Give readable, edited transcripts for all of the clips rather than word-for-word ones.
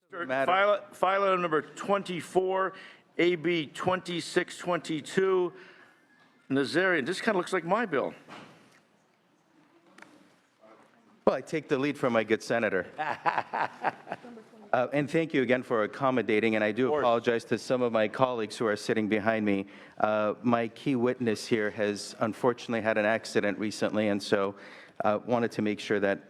File item number 24, AB 2622. Nazarian, this kind of looks like my bill. Well, I take the lead from my good senator. And thank you again for accommodating, and I do apologize to some of my colleagues who are sitting behind me. My key witness here has unfortunately had an accident recently, and so wanted to make sure that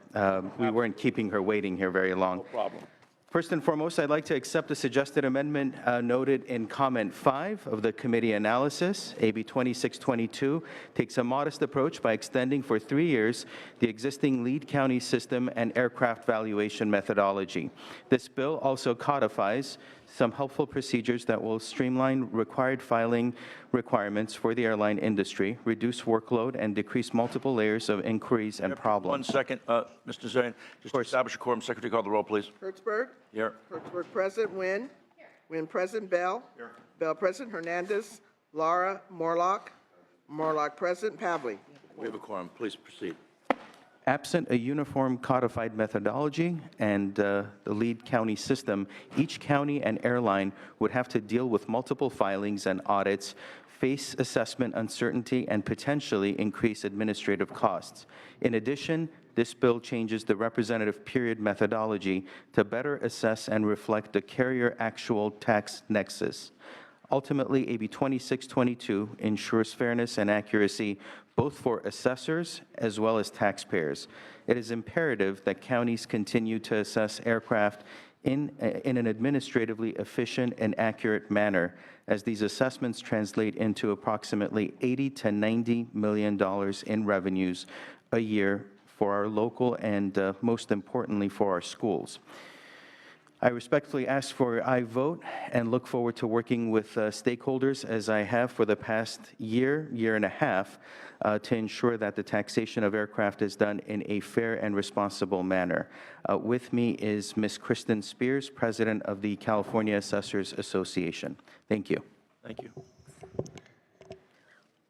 we weren't keeping her waiting here very long. No problem. First and foremost, I'd like to accept the suggested amendment noted in comment 5 of the committee analysis. AB 2622 takes a modest approach by extending for 3 years the existing lead county system and aircraft valuation methodology. This bill also codifies some helpful procedures that will streamline required filing requirements for the airline industry, reduce workload, and decrease multiple layers of inquiries and problems. 1 second, Mr. Nazarian, just to establish a quorum. Secretary, call the roll, please. Hertzberg. Here. Hertzberg present. Wynn. Here. Wynn present. Bell. Here. Bell present. Hernandez. Lara. Morlock. Morlock present. Pavley. We have a quorum. Please proceed. Absent a uniform codified methodology and the lead county system, each county and airline would have to deal with multiple filings and audits, face assessment uncertainty, and potentially increase administrative costs. In addition, this bill changes the representative period methodology to better assess and reflect the carrier actual tax nexus. Ultimately, AB 2622 ensures fairness and accuracy both for assessors as well as taxpayers. It is imperative that counties continue to assess aircraft in an administratively efficient and accurate manner, as these assessments translate into approximately $80 to $90 million in revenues a year for our local and, most importantly, for our schools. I respectfully ask for your aye vote and look forward to working with stakeholders as I have for the past year and a half to ensure that the taxation of aircraft is done in a fair and responsible manner. With me is Ms. Kristen Spears, President of the California Assessors Association. Thank you. Thank you.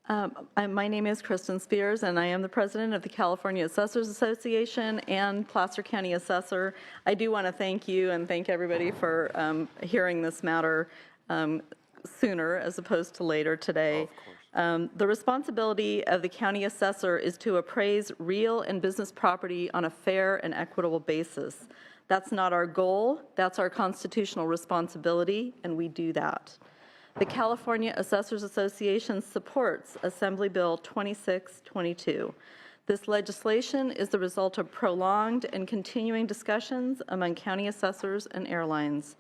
My name is Kristen Spears, and I am the president of the California Assessors Association and Placer County Assessor. I do want to thank you and thank everybody for hearing this matter sooner as opposed to later today. The responsibility of the county assessor is to appraise real and business property on a fair and equitable basis. That's not our goal, that's our constitutional responsibility, and we do that. The California Assessors Association supports Assembly Bill 2622. This legislation is the result of prolonged and continuing discussions among county assessors and airlines.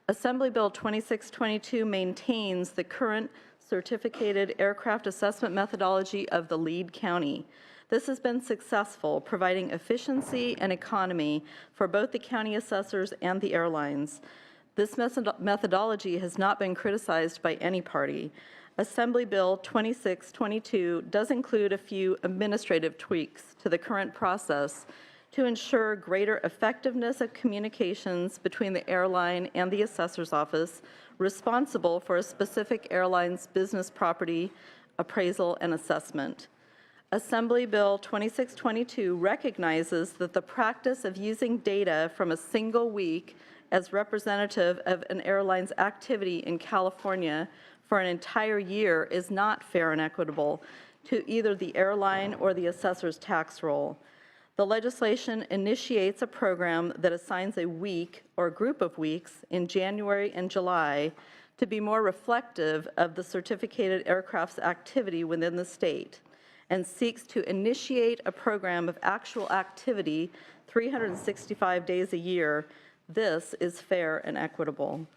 Assembly Bill 2622 maintains the current certificated aircraft assessment methodology of the lead county. This has been successful, providing efficiency and economy for both the county assessors and the airlines. This methodology has not been criticized by any party. Assembly Bill 2622 does include a few administrative tweaks to the current process to ensure greater effectiveness of communications between the airline and the assessor's office responsible for a specific airline's business property appraisal and assessment. Assembly Bill 2622 recognizes that the practice of using data from a single week as representative of an airline's activity in California for an entire year is not fair and equitable to either the airline or the assessor's tax roll. The legislation initiates a program that assigns a week or group of weeks in January and July to be more reflective of the certificated aircraft's activity within the state, and seeks to initiate a program of actual activity 365 days a year. This is fair and equitable.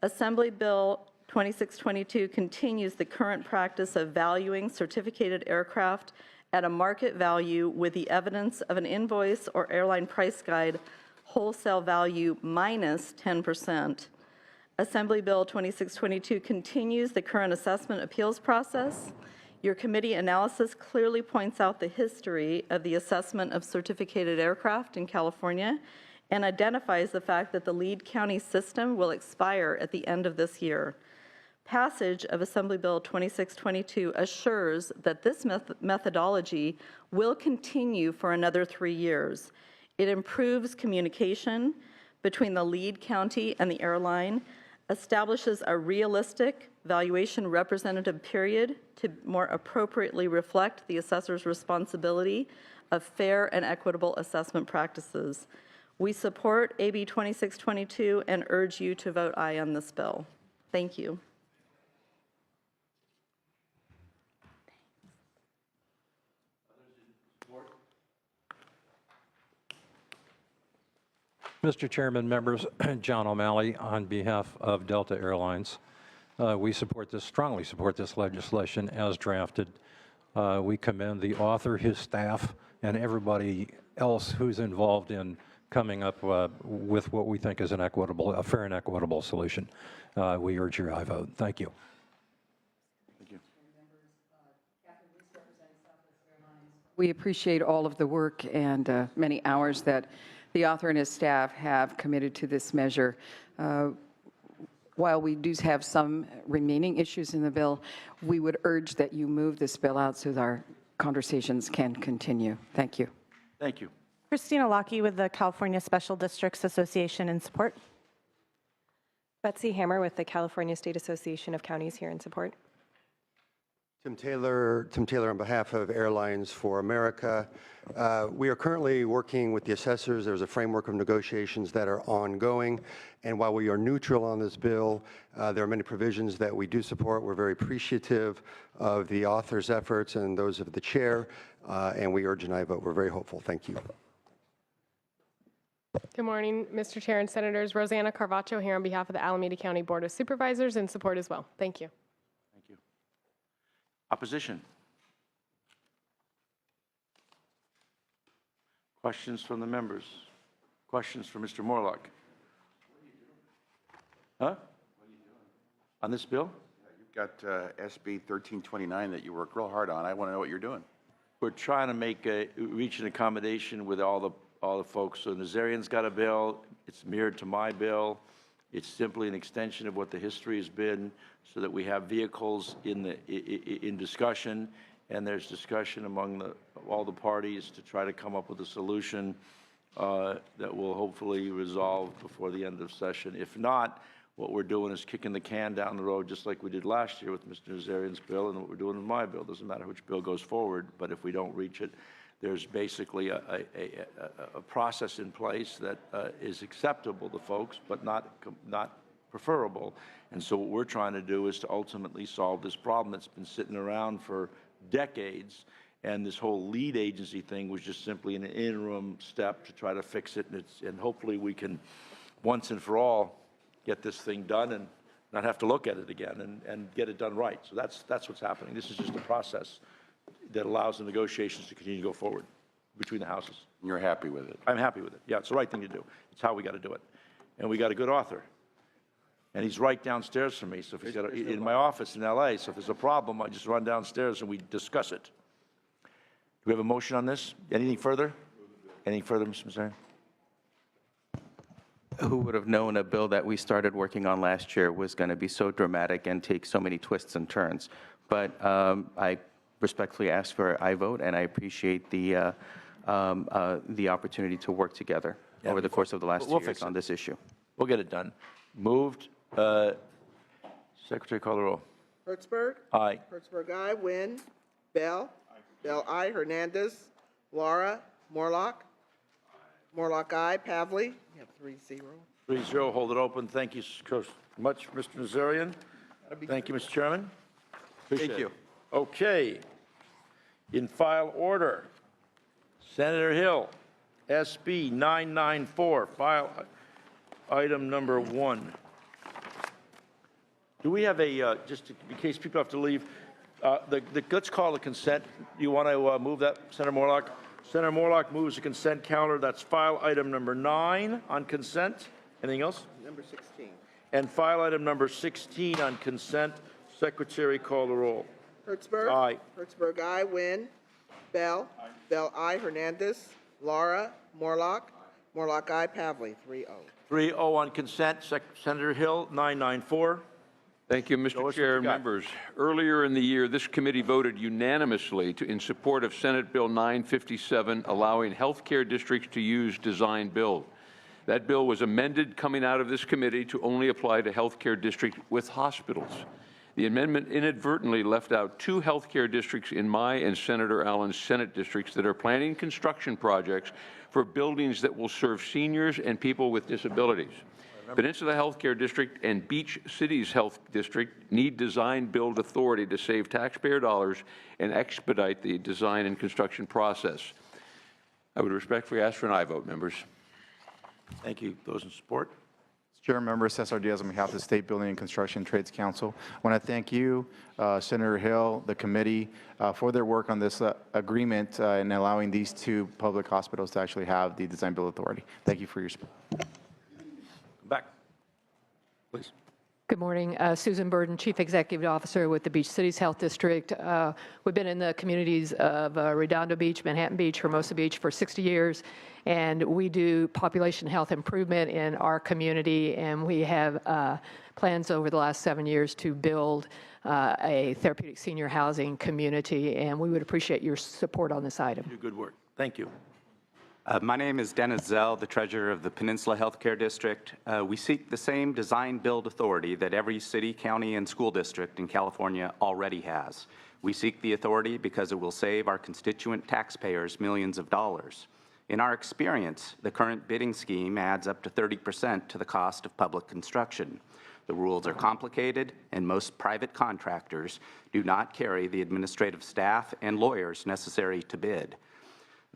Assembly Bill 2622 continues the current practice of valuing certificated aircraft at a market value with the evidence of an invoice or airline price guide wholesale value minus 10%. Assembly Bill 2622 continues the current assessment appeals process. Your committee analysis clearly points out the history of the assessment of certificated aircraft in California and identifies the fact that the lead county system will expire at the end of this year. Passage of Assembly Bill 2622 assures that this methodology will continue for another 3 years. It improves communication between the lead county and the airline, establishes a realistic valuation representative period to more appropriately reflect the assessor's responsibility of fair and equitable assessment practices. We support AB 2622 and urge you to vote aye on this bill. Thank you. Mr. Chairman, members, John O'Malley on behalf of Delta Airlines. We strongly support this legislation as drafted. We commend the author, his staff, and everybody else who's involved in coming up with what we think is a fair and equitable solution. We urge your aye vote. Thank you. Thank you. We appreciate all of the work and many hours that the author and his staff have committed to this measure. While we do have some remaining issues in the bill, we would urge that you move this bill out so that our conversations can continue. Thank you. Thank you. Christina Lockey with the California Special Districts Association in support. Betsy Hammer with the California State Association of Counties here in support. Tim Taylor on behalf of Airlines for America. We are currently working with the assessors. There's a framework of negotiations that are ongoing. And while we are neutral on this bill, there are many provisions that we do support. We're very appreciative of the author's efforts and those of the chair, and we urge an aye vote. We're very hopeful. Thank you. Good morning, Mr. Chair and Senators. Rosanna Carvacho here on behalf of the Alameda County Board of Supervisors in support as well. Thank you. Thank you. Opposition? Questions from the members? Questions for Mr. Morlock? Huh? On this bill? You've got SB 1329 that you worked real hard on. I want to know what you're doing. We're trying to reach an accommodation with all the folks. So Nazarian's got a bill. It's mirrored to my bill. It's simply an extension of what the history has been, so that we have vehicles in discussion, and there's discussion among all the parties to try to come up with a solution that will hopefully resolve before the end of session. If not, what we're doing is kicking the can down the road, just like we did last year with Mr. Nazarian's bill and what we're doing with my bill. Doesn't matter which bill goes forward, but if we don't reach it, there's basically a process in place that is acceptable to folks, but not preferable. And so what we're trying to do is to ultimately solve this problem that's been sitting around for decades. And this whole lead agency thing was just simply an interim step to try to fix it. And hopefully we can, once and for all, get this thing done and not have to look at it again and get it done right. So that's what's happening. This is just a process that allows the negotiations to continue to go forward between the houses. You're happy with it? I'm happy with it. Yeah, it's the right thing to do. It's how we got to do it. And we got a good author. And he's right downstairs from me. So if he's got in my office in LA, so if there's a problem, I just run downstairs and we discuss it. Do we have a motion on this? Anything further? Anything further, Mr. Mazzari? Who would have known a bill that we started working on last year was going to be so dramatic and take so many twists and turns? But I respectfully ask for an aye vote, and I appreciate the opportunity to work together over the course of the last 2 years on this issue. We'll get it done. Moved. Secretary, call the roll. Hertzberg? Aye. Hertzberg, aye. Wynn? Bell? Bell, aye. Hernandez? Laura? Morlock? Morlock, aye. Pavley? You have 3-0. 3-0. Hold it open. Thank you so much, Mr. Nazarian. Thank you, Mr. Chairman. Appreciate it. Okay. In file order, Senator Hill, SB 994, file item number 1. Do we have a, just in case people have to leave, let's call the consent. You want to move that, Senator Morlock? Senator Morlock moves the consent calendar. That's file item number 9 on consent. Anything else? Number 16. And file item number 16 on consent. Secretary, call the roll. Hertzberg? Aye. Hertzberg, aye. Wynn? Bell? Aye. Bell, aye. Hernandez? Laura? Morlock? Morlock, aye. Pavley, 3-0. 3-0 on consent. Senator Hill, 994. Thank you, Mr. Chair and members. Earlier in the year, this committee voted unanimously in support of Senate Bill 957, allowing healthcare districts to use design build. That bill was amended coming out of this committee to only apply to healthcare districts with hospitals. The amendment inadvertently left out 2 healthcare districts in my and Senator Allen's Senate districts that are planning construction projects for buildings that will serve seniors and people with disabilities. Peninsula Healthcare District and Beach Cities Health District need design-build authority to save taxpayer dollars and expedite the design and construction process. I would respectfully ask for an aye vote, members. Thank you. Those in support? Chair, Member Cesar Diaz, on behalf of the State Building and Construction Trades Council, I want to thank you, Senator Hill, the committee, for their work on this agreement and allowing these 2 public hospitals to actually have the design build authority. Thank you for your support. Back, please. Good morning. Susan Burden, Chief Executive Officer with the Beach Cities Health District. We've been in the communities of Redondo Beach, Manhattan Beach, Hermosa Beach for 60 years, and we do population health improvement in our community, and we have plans over the last 7 years to build a therapeutic senior housing community, and we would appreciate your support on this item. You do good work. Thank you. My name is Dennis Zell, the treasurer of the Peninsula Healthcare District. We seek the same design-build authority that every city, county, and school district in California already has. We seek the authority because it will save our constituent taxpayers millions of dollars. In our experience, the current bidding scheme adds up to 30% to the cost of public construction. The rules are complicated, and most private contractors do not carry the administrative staff and lawyers necessary to bid.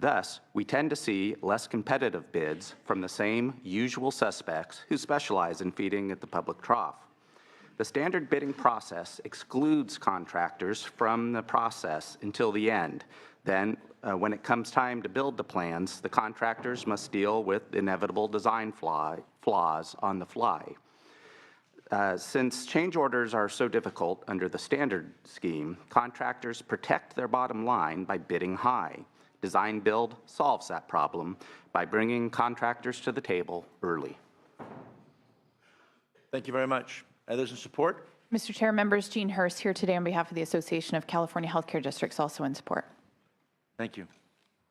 Thus, we tend to see less competitive bids from the same usual suspects who specialize in feeding at the public trough. The standard bidding process excludes contractors from the process until the end. Then, when it comes time to build the plans, the contractors must deal with inevitable design flaws on the fly. Since change orders are so difficult under the standard scheme, contractors protect their bottom line by bidding high. Design Build solves that problem by bringing contractors to the table early. Thank you very much. Others in support? Mr. Chair, members, Jean Hurst here today on behalf of the Association of California Healthcare Districts, also in support. Thank you.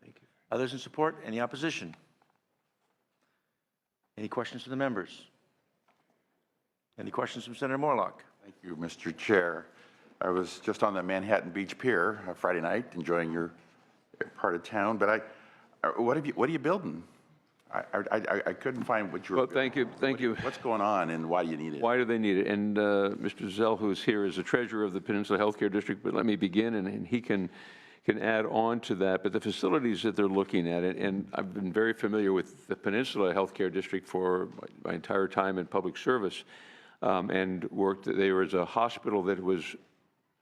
Thank you. Others in support? Any opposition? Any questions from the members? Any questions from Senator Morlock? Thank you, Mr. Chair. I was just on the Manhattan Beach Pier Friday night, enjoying your part of town, but what are you building? I couldn't find what you were. Well, thank you. What's going on, and why do you need it? Why do they need it? And Mr. Zell, who's here, is the treasurer of the Peninsula Healthcare District, but let me begin, and he can add on to that. But the facilities that they're looking at, and I've been very familiar with the Peninsula Healthcare District for my entire time in public service, and worked. There was a hospital that was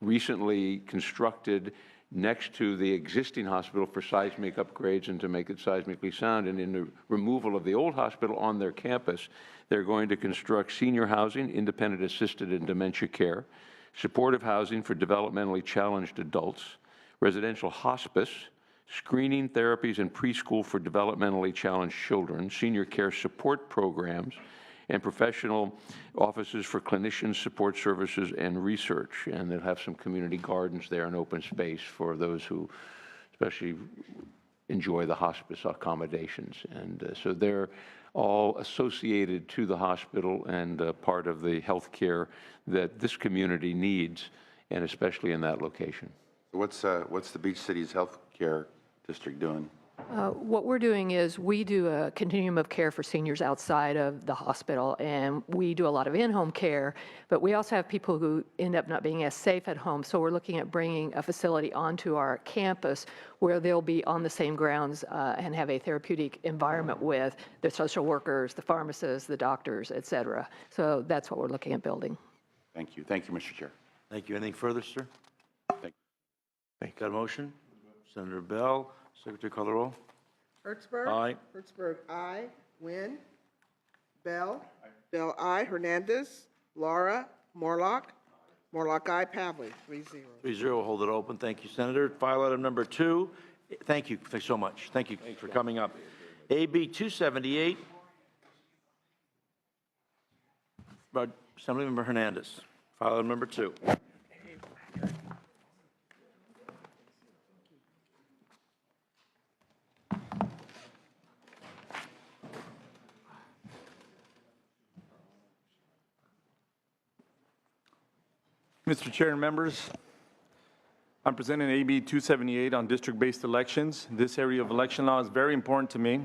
recently constructed next to the existing hospital for seismic upgrades and to make it seismically sound. And in the removal of the old hospital on their campus, they're going to construct senior housing, independent assisted and dementia care, supportive housing for developmentally challenged adults, residential hospice, screening therapies and preschool for developmentally challenged children, senior care support programs, and professional offices for clinicians, support services, and research. And they'll have some community gardens there and open space for those who especially enjoy the hospice accommodations. And so they're all associated to the hospital and part of the health care that this community needs, and especially in that location. What's the Beach Cities Healthcare District doing? What we're doing is we do a continuum of care for seniors outside of the hospital, and we do a lot of in-home care, but we also have people who end up not being as safe at home. So we're looking at bringing a facility onto our campus where they'll be on the same grounds and have a therapeutic environment with the social workers, the pharmacists, the doctors, et cetera. So that's what we're looking at building. Thank you. Thank you, Mr. Chair. Thank you. Anything further, sir? Thank you. Got a motion? Senator Bell, Secretary, call the roll. Hertzberg? Aye. Hertzberg, aye. Nguyen? Bell? Bell, aye. Hernandez? Laura? Morlock? Morlock, aye. Pavley, 3-0. 3-0, we'll hold it open. Thank you, Senator. File item number 2. Thank you so much. Thank you for coming up. AB 278. Assemblymember Hernandez. File item number 2. Mr. Chair and members, I'm presenting AB 278 on district-based elections. This area of election law is very important to me,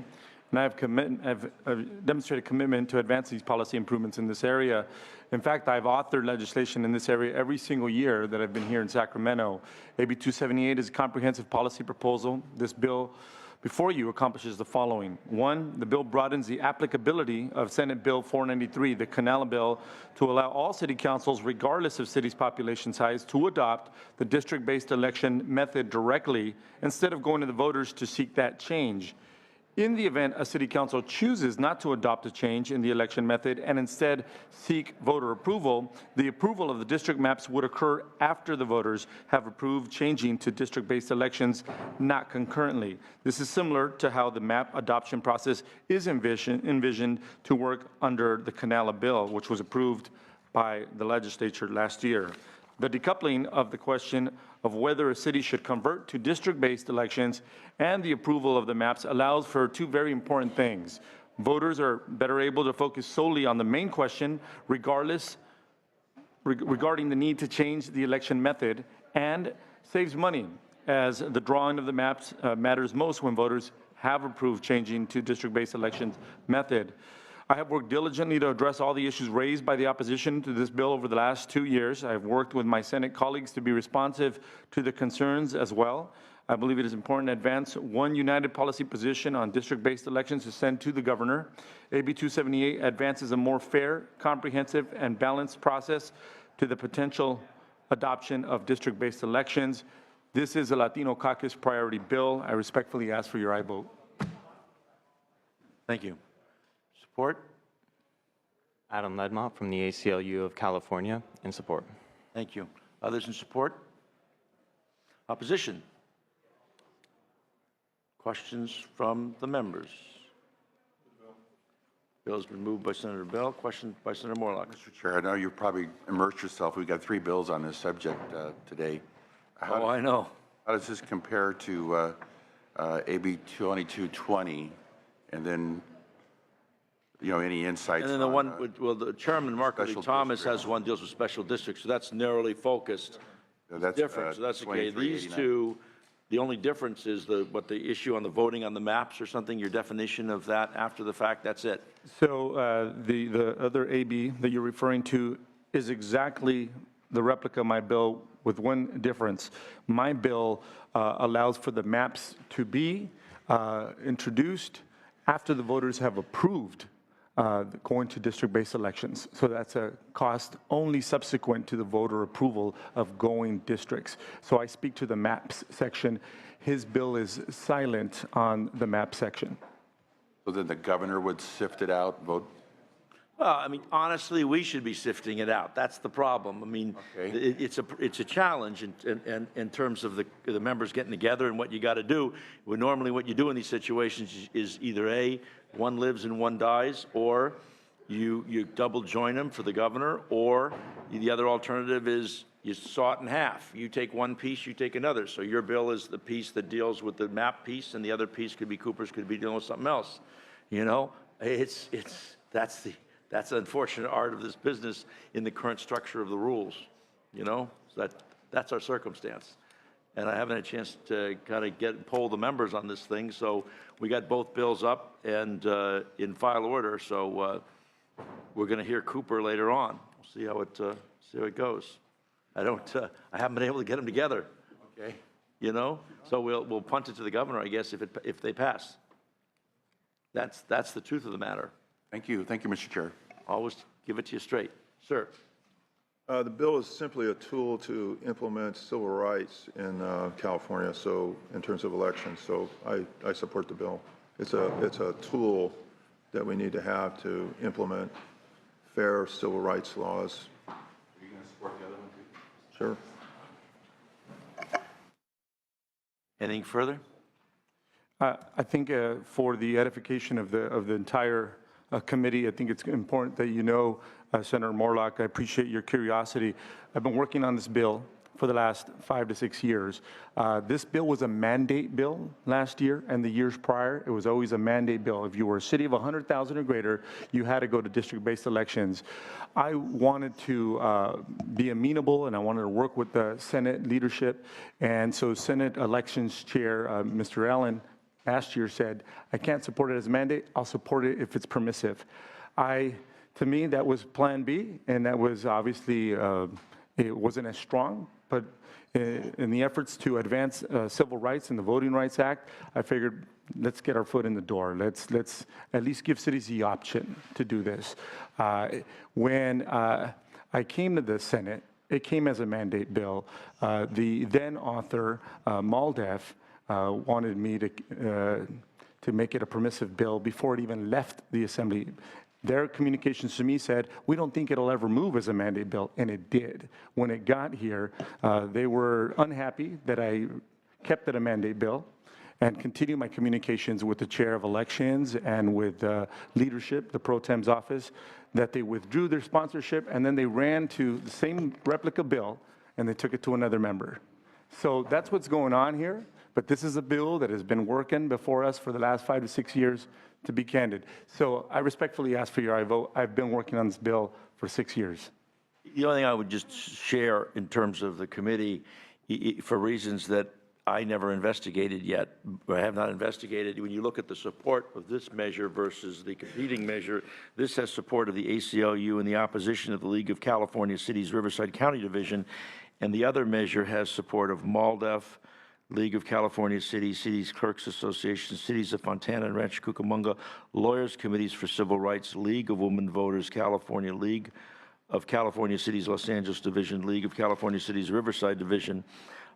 and I have demonstrated commitment to advance these policy improvements in this area. In fact, I've authored legislation in this area every single year that I've been here in Sacramento. AB 278 is a comprehensive policy proposal. This bill before you accomplishes the following. One, the bill broadens the applicability of Senate Bill 493, the Canal Bill, to allow all city councils, regardless of city's population size, to adopt the district-based election method directly instead of going to the voters to seek that change. In the event a city council chooses not to adopt a change in the election method and instead seek voter approval, the approval of the district maps would occur after the voters have approved changing to district-based elections, not concurrently. This is similar to how the map adoption process is envisioned to work under the Canal Bill, which was approved by the legislature last year. The decoupling of the question of whether a city should convert to district-based elections and the approval of the maps allows for two very important things. Voters are better able to focus solely on the main question regarding the need to change the election method, and saves money, as the drawing of the maps matters most when voters have approved changing to district-based elections method. I have worked diligently to address all the issues raised by the opposition to this bill over the last 2 years. I have worked with my Senate colleagues to be responsive to the concerns as well. I believe it is important to advance one united policy position on district-based elections to send to the governor. AB 278 advances a more fair, comprehensive, and balanced process to the potential adoption of district-based elections. This is a Latino caucus priority bill. I respectfully ask for your aye vote. Thank you. Support? Adam Ledmont from the ACLU of California, in support. Thank you. Others in support? Opposition? Questions from the members? Bill has been moved by Senator Bell. Question by Senator Morlock. Mr. Chair, I know you've probably immersed yourself. We've got 3 bills on this subject today. I know. How does this compare to AB 2220, and then any insights? And then the one, well, the Chairman Marco Lee Thomas has one deals with special districts, so that's narrowly focused. That's different, so that's okay. These two, the only difference is the issue on the voting on the maps or something, your definition of that after the fact, that's it. So the other AB that you're referring to is exactly the replica of my bill with one difference. My bill allows for the maps to be introduced after the voters have approved going to district-based elections. So that's a cost only subsequent to the voter approval of going districts. So I speak to the maps section. His bill is silent on the map section. So then the governor would sift it out, vote? Well, I mean, honestly, we should be sifting it out. That's the problem. I mean, it's a challenge in terms of the members getting together and what you got to do. Well, normally what you do in these situations is either A, one lives and one dies, or you double join them for the governor, or the other alternative is you saw it in half. You take one piece, you take another. So your bill is the piece that deals with the map piece, and the other piece could be Cooper's, could be dealing with something else. You know, that's the unfortunate art of this business in the current structure of the rules. You know, so that's our circumstance. And I haven't had a chance to kind of poll the members on this thing, so we got both bills up and in file order. So we're going to hear Cooper later on. We'll see how it goes. I haven't been able to get them together. Okay. You know, so we'll punt it to the governor, I guess, if they pass. That's the truth of the matter. Thank you, Mr. Chair. Always give it to you straight, sir. The bill is simply a tool to implement civil rights in California, so in terms of elections. So I support the bill. It's a tool that we need to have to implement fair civil rights laws. Are you going to support the other one too? Sure. Anything further? I think for the edification of the entire committee, I think it's important that you know, Senator Morlock, I appreciate your curiosity. I've been working on this bill for the last 5 to 6 years. This bill was a mandate bill last year, and the years prior, it was always a mandate bill. If you were a city of 100,000 or greater, you had to go to district-based elections. I wanted to be amenable, and I wanted to work with the Senate leadership, and so Senate Elections Chair, Mr. Allen, last year said, I can't support it as a mandate, I'll support it if it's permissive. To me, that was Plan B, and that was obviously, it wasn't as strong, but in the efforts to advance civil rights and the Voting Rights Act, I figured, let's get our foot in the door. Let's at least give cities the option to do this. When I came to the Senate, it came as a mandate bill. The then author, MALDEF, wanted me to make it a permissive bill before it even left the Assembly. Their communications to me said, we don't think it'll ever move as a mandate bill, and it did. When it got here, they were unhappy that I kept it a mandate bill and continued my communications with the chair of elections and with leadership, the pro tem's office, that they withdrew their sponsorship, and then they ran to the same replica bill, and they took it to another member. So that's what's going on here, but this is a bill that has been working before us for the last 5 to 6 years, to be candid. So I respectfully ask for your vote. I've been working on this bill for 6 years. The only thing I would just share in terms of the committee, for reasons that I never investigated yet, or have not investigated, when you look at the support of this measure versus the competing measure, this has support of the ACLU and the opposition of the League of California Cities Riverside County Division, and the other measure has support of MALDEF, League of California Cities, Cities Clerks Association, Cities of Fontana and Rancho Cucamonga, Lawyers Committees for Civil Rights, League of Women Voters, California, League of California Cities Los Angeles Division, League of California Cities Riverside Division.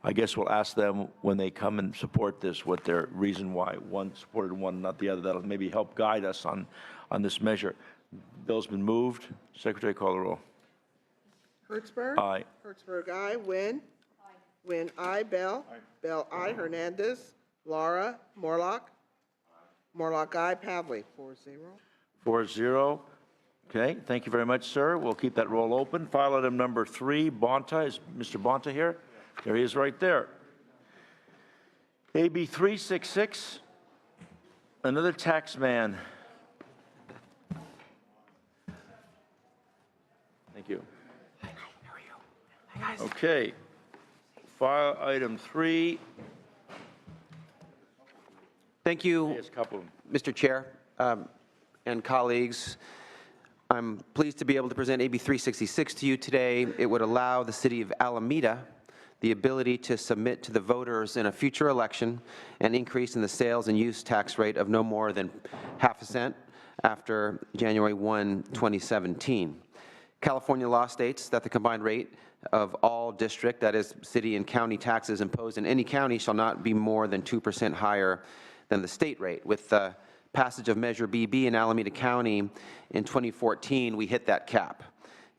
I guess we'll ask them when they come and support this what their reason why one supported one, not the other. That'll maybe help guide us on this measure. Bill's been moved. Secretary, call the roll. Hertzberg? Aye. Hertzberg, aye. Wynn? Aye. Wynn, aye. Bell? Aye. Bell, aye. Hernandez? Laura? Morlock? Morlock, aye. Pavley? 4-0. 4-0. Okay, thank you very much, sir. We'll keep that roll open. File item number 3, Bonta. Is Mr. Bonta here? There he is right there. AB 366, another tax man. Thank you. Hi, how are you? Hi, guys. Okay. File item 3. Thank you, Mr. Chair and colleagues. I'm pleased to be able to present AB 366 to you today. It would allow the city of Alameda the ability to submit to the voters in a future election an increase in the sales and use tax rate of no more than ½ cent after January 1, 2017. California law states that the combined rate of all district, that is city and county taxes imposed in any county, shall not be more than 2% higher than the state rate. With the passage of Measure BB in Alameda County in 2014, we hit that cap.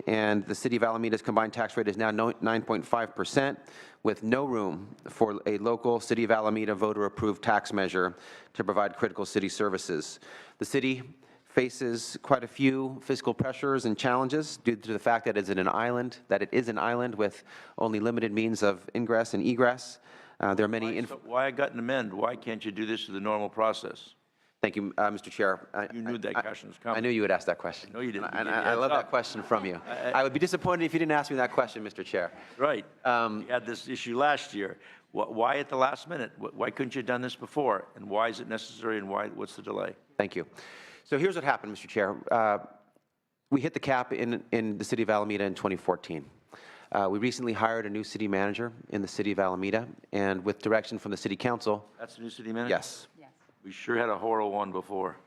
And the city of Alameda's combined tax rate is now 9.5%, with no room for a local city of Alameda voter-approved tax measure to provide critical city services. The city faces quite a few fiscal pressures and challenges due to the fact that it is an island with only limited means of ingress and egress. There are many. Why I got an amend? Why can't you do this through the normal process? Thank you, Mr. Chair. You knew that question was coming. I knew you would ask that question. No, you didn't. And I love that question from you. I would be disappointed if you didn't ask me that question, Mr. Chair. Right. You had this issue last year. Why at the last minute? Why couldn't you have done this before? And why is it necessary, and what's the delay? Thank you. So here's what happened, Mr. Chair. We hit the cap in the city of Alameda in 2014. We recently hired a new city manager in the city of Alameda, and with direction from the city council. That's the new city manager? Yes. We sure had a horrible one before.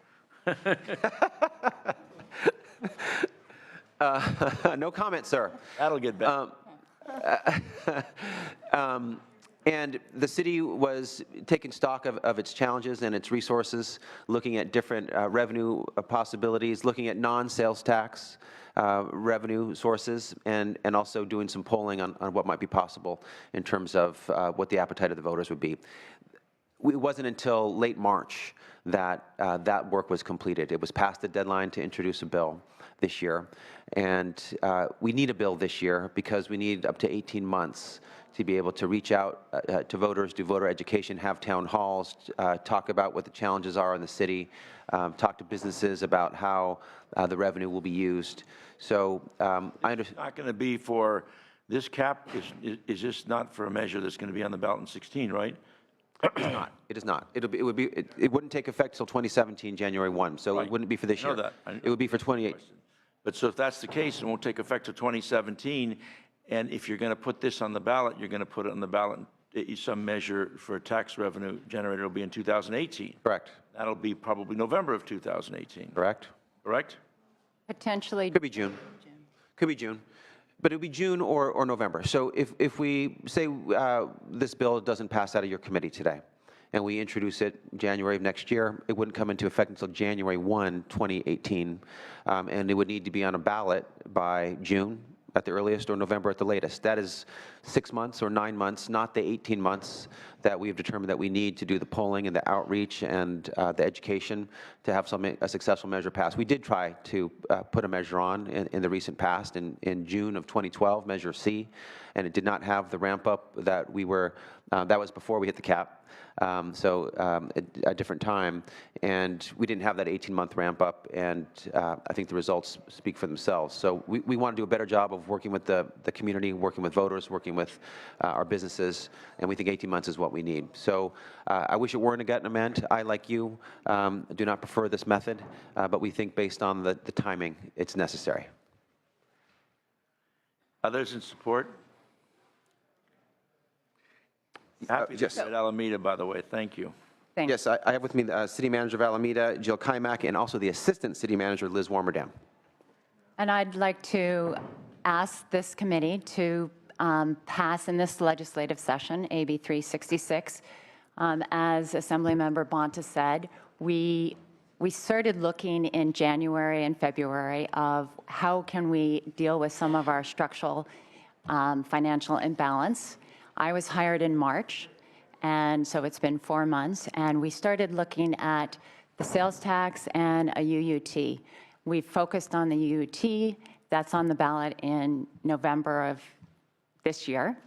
No comment, sir. That'll get better. And the city was taking stock of its challenges and its resources, looking at different revenue possibilities, looking at non-sales tax revenue sources, and also doing some polling on what might be possible in terms of what the appetite of the voters would be. It wasn't until late March that that work was completed. It was past the deadline to introduce a bill this year. And we need a bill this year because we need up to 18 months to be able to reach out to voters, do voter education, have town halls, talk about what the challenges are in the city, talk to businesses about how the revenue will be used. So I understand. It's not going to be for, this cap is just not for a measure that's going to be on the ballot in 16, right? It's not. It is not. It wouldn't take effect till 2017, January 1, so Right. it wouldn't be for this I know year. that. It would be for 28. But so if that's the case, it won't take effect till 2017, and if you're going to put this on the ballot, you're going to put it on the ballot, some measure for tax revenue generated will be in 2018. Correct. That'll be probably November of 2018. Correct. Correct? Potentially. Could be June. Could be June. But it would be June or November. So if we say this bill doesn't pass out of your committee today, and we introduce it January of next year, it wouldn't come into effect until January 1, 2018, and it would need to be on a ballot by June at the earliest or November at the latest. That is 6 months or 9 months, not the 18 months that we have determined that we need to do the polling and the outreach and the education to have a successful measure passed. We did try to put a measure on in the recent past in June of 2012, Measure C, and it did not have the ramp up that we were, that was before we hit the cap. A different time, and we didn't have that 18-month ramp up, and I think the results speak for themselves. So we want to do a better job of working with the community, working with voters, working with our businesses, and we think 18 months is what we need. So I wish it weren't a gut and amend. I, like you, do not prefer this method, but we think based on the timing, it's necessary. Others in support? Happy to at Alameda, by the way. Thank you. Yes, I have with me the City Manager of Alameda, Jill Kaimak, and also the Assistant City Manager, Liz Warmerdam. And I'd like to ask this committee to pass in this legislative session, AB 366. As Assemblymember Bonta said, we started looking in January and February of how can we deal with some of our structural financial imbalance. I was hired in March, and so it's been 4 months, and we started looking at the sales tax and a UUT. We've focused on the UUT. That's on the ballot in November of this year,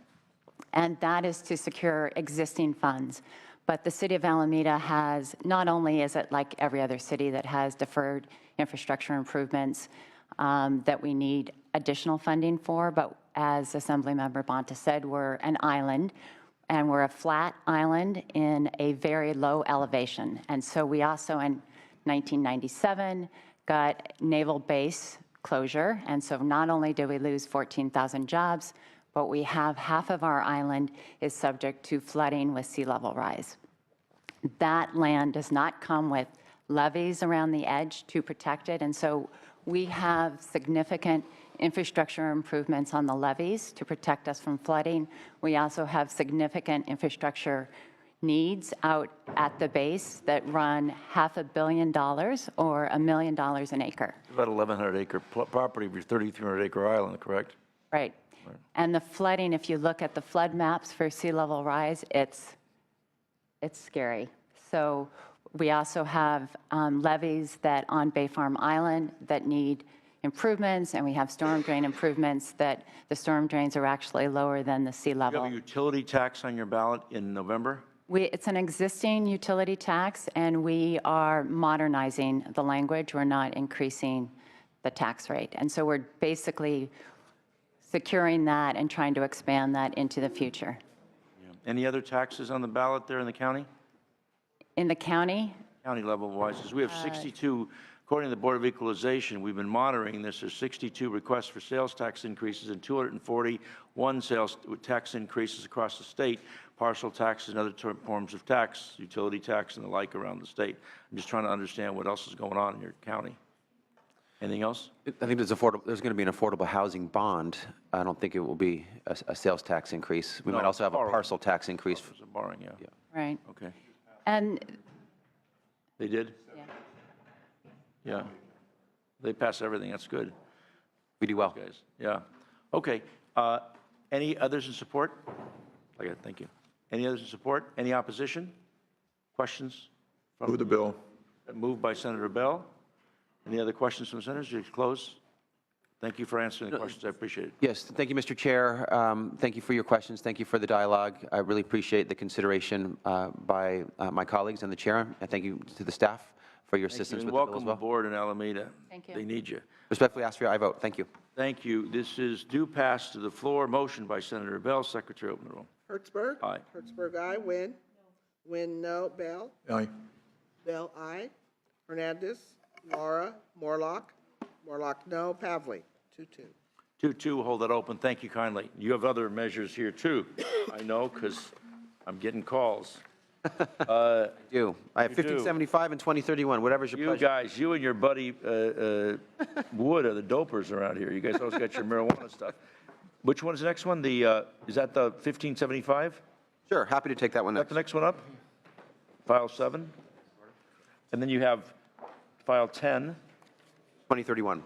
and that is to secure existing funds. But the city of Alameda has, not only is it like every other city that has deferred infrastructure improvements that we need additional funding for, but as Assemblymember Bonta said, we're an island, and we're a flat island in a very low elevation. And so we also, in 1997, got naval base closure, and so not only did we lose 14,000 jobs, but we have half of our island is subject to flooding with sea level rise. That land does not come with levees around the edge to protect it, and so we have significant infrastructure improvements on the levees to protect us from flooding. We also have significant infrastructure needs out at the base that run $500 million or $1 million an acre. About 1,100 acre property of your 3,300 acre island, correct? Right. And the flooding, if you look at the flood maps for sea level rise, it's scary. So we also have levees that on Bay Farm Island that need improvements, and we have storm drain improvements that the storm drains are actually lower than the sea level. You have a utility tax on your ballot in November? It's an existing utility tax, and we are modernizing the language. We're not increasing the tax rate. And so we're basically securing that and trying to expand that into the future. Any other taxes on the ballot there in the county? In the county? County level wise, because we have 62, according to the Board of Equalization, we've been monitoring this, there's 62 requests for sales tax increases and 241 sales tax increases across the state, partial taxes and other forms of tax, utility tax and the like around the state. I'm just trying to understand what else is going on in your county. Anything else? I think there's going to be an affordable housing bond. I don't think it will be a sales tax increase. We might also have a parcel tax increase. Borrowing, yeah. Right. Okay. And They did? Yeah. Yeah. They pass everything. That's good. We do well. Guys. Yeah. Okay. Any others in support? Okay, thank you. Any others in support? Any opposition? Questions? Move the bill. Moved by Senator Bell. Any other questions from the senators? You close. Thank you for answering the questions. I appreciate it. Yes, thank you, Mr. Chair. Thank you for your questions. Thank you for the dialogue. I really appreciate the consideration by my colleagues and the chair. And thank you to the staff for your Thank you, assistance and with the bill as welcome well. aboard in Alameda. Thank you. They need you. Respectfully ask for your aye vote. Thank you. Thank you. This is due pass to the floor. Motion by Senator Bell. Secretary, open the roll. Hertzberg? Aye. Hertzberg, aye. Wynn? Wynn, no. Bell? Aye. Bell, aye. Hernandez? Laura? Morlock? Morlock, no. Pavley? 2-2. 2-2, hold that open. Thank you kindly. You have other measures here, too. I know, because I'm getting calls. I do. I have You do. 1575 and 2031. Whatever's your You pleasure. guys, you and your buddy Wood are the dopers around here. You guys always got your marijuana stuff. Which one's the next one? Is that the 1575? Sure, happy to take that one Is that next. the next one up? File 7? And then you have file 10. 2031.